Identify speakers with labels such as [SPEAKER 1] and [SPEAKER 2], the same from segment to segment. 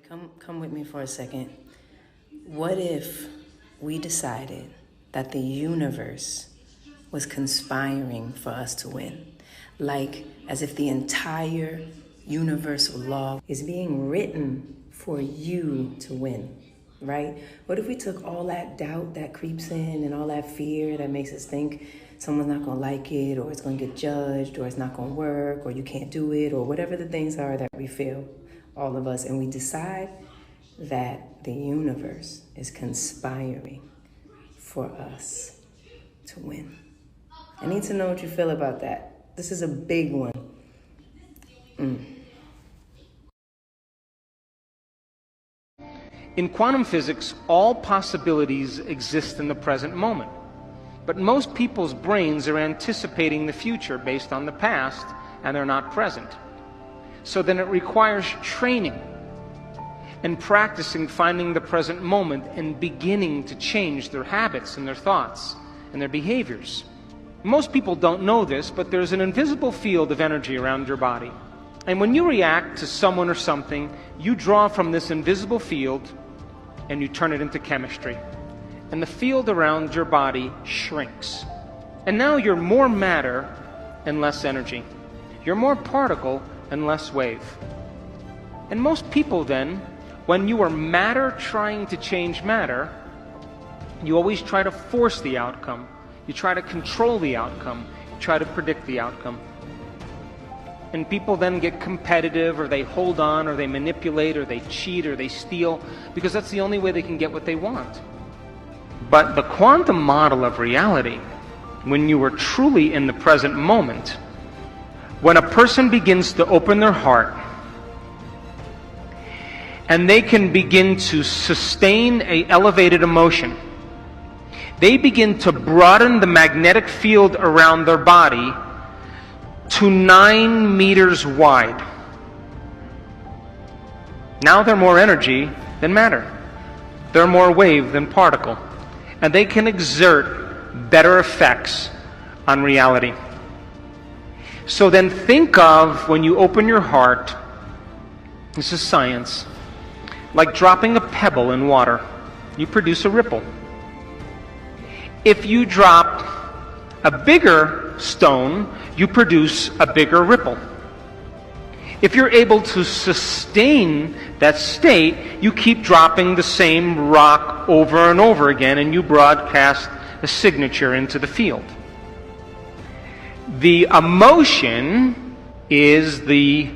[SPEAKER 1] Come with me for a second. What if we decided that the universe was conspiring for us to win? Like as if the entire universal law is being written for you to win, right? What if we took all that doubt that creeps in and all that fear that makes us think someone's not gonna like it, or it's gonna get judged, or it's not gonna work, or you can't do it, or whatever the things are that we feel, all of us, and we decide that the universe is conspiring for us to win. I need to know what you feel about that. This is a big one.
[SPEAKER 2] In quantum physics, all possibilities exist in the present moment. But most people's brains are anticipating the future based on the past, and they're not present. So then it requires training and practicing finding the present moment and beginning to change their habits and their thoughts and their behaviors. Most people don't know this, but there's an invisible field of energy around your body. And when you react to someone or something, you draw from this invisible field and you turn it into chemistry. And the field around your body shrinks. And now you're more matter and less energy. You're more particle and less wave. And most people then, when you are matter trying to change matter, you always try to force the outcome. You try to control the outcome. You try to predict the outcome. And people then get competitive, or they hold on, or they manipulate, or they cheat, or they steal, because that's the only way they can get what they want. But the quantum model of reality, when you are truly in the present moment, when a person begins to open their heart, and they can begin to sustain an elevated emotion, they begin to broaden the magnetic field around their body to 9 meters wide. Now they're more energy than matter. They're more wave than particle. And they can exert better effects on reality. So then think of, when you open your heart, this is science, like dropping a pebble in water. You produce a ripple. If you drop a bigger stone, you produce a bigger ripple. If you're able to sustain that state, you keep dropping the same rock over and over again, and you broadcast a signature into the field. The emotion is the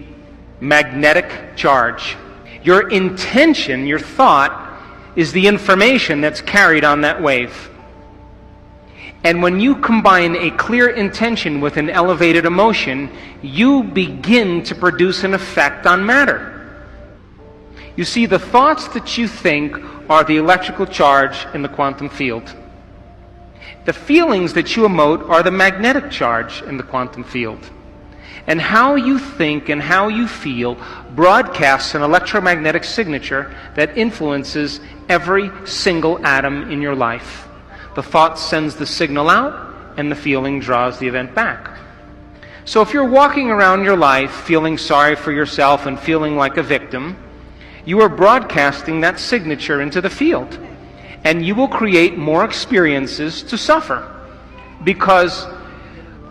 [SPEAKER 2] magnetic charge. Your intention, your thought, is the information that's carried on that wave. And when you combine a clear intention with an elevated emotion, you begin to produce an effect on matter. You see, the thoughts that you think are the electrical charge in the quantum field. The feelings that you emote are the magnetic charge in the quantum field. And how you think and how you feel broadcasts an electromagnetic signature that influences every single atom in your life. The thought sends the signal out, and the feeling draws the event back. So if you're walking around your life feeling sorry for yourself and feeling like a victim, you are broadcasting that signature into the field. And you will create more experiences to suffer. Because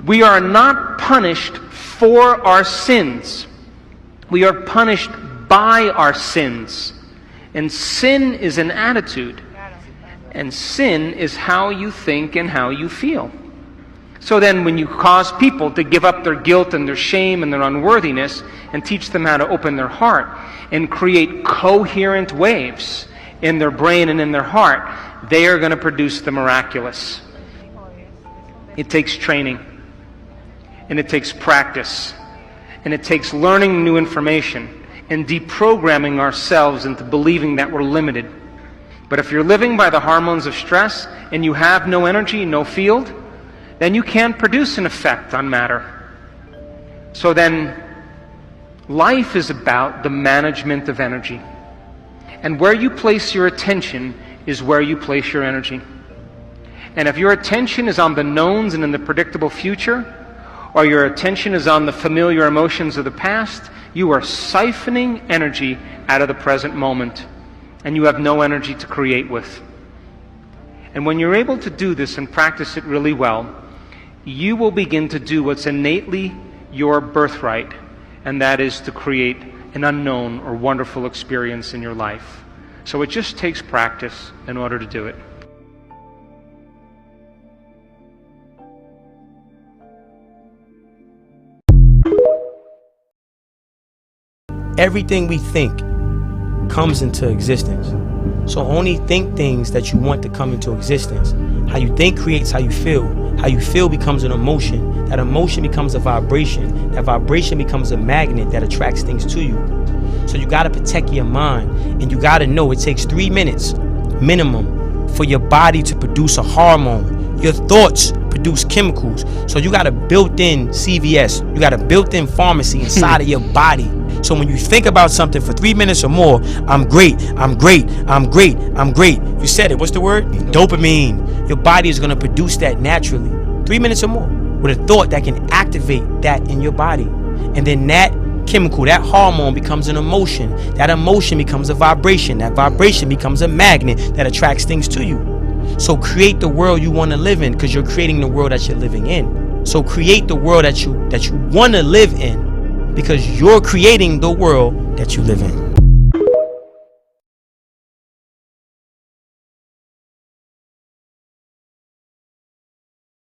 [SPEAKER 2] we are not punished for our sins. We are punished by our sins. And sin is an attitude. And sin is how you think and how you feel. So then when you cause people to give up their guilt and their shame and their unworthiness, and teach them how to open their heart and create coherent waves in their brain and in their heart, they are going to produce the miraculous. It takes training. And it takes practice. And it takes learning new information and deprogramming ourselves into believing that we're limited. But if you're living by the hormones of stress and you have no energy, no field, then you can't produce an effect on matter. So then, life is about the management of energy. And where you place your attention is where you place your energy. And if your attention is on the knowns and in the predictable future, or your attention is on the familiar emotions of the past, you are siphoning energy out of the present moment, and you have no energy to create with. And when you're able to do this and practice it really well, you will begin to do what's innately your birthright, and that is to create an unknown or wonderful experience in your life. So it just takes practice in order to do it.
[SPEAKER 3] Everything we think comes into existence. So only think things that you want to come into existence. How you think creates how you feel. How you feel becomes an emotion. That emotion becomes a vibration. That vibration becomes a magnet that attracts things to you. So you gotta protect your mind, and you gotta know it takes 3 minutes minimum for your body to produce a hormone. Your thoughts produce chemicals. So you got a built-in CVS, you got a built-in pharmacy inside of your body. So when you think about something for 3 minutes or more, I'm great, I'm great, I'm great, I'm great. You said it, what's the word? Dopamine. Your body is gonna produce that naturally. 3 minutes or more with a thought that can activate that in your body. And then that chemical, that hormone becomes an emotion. That emotion becomes a vibration. That vibration becomes a magnet that attracts things to you. So create the world you want to live in, because you're creating the world that you're living in. So create the world that you want to live in, because you're creating the world that you live in.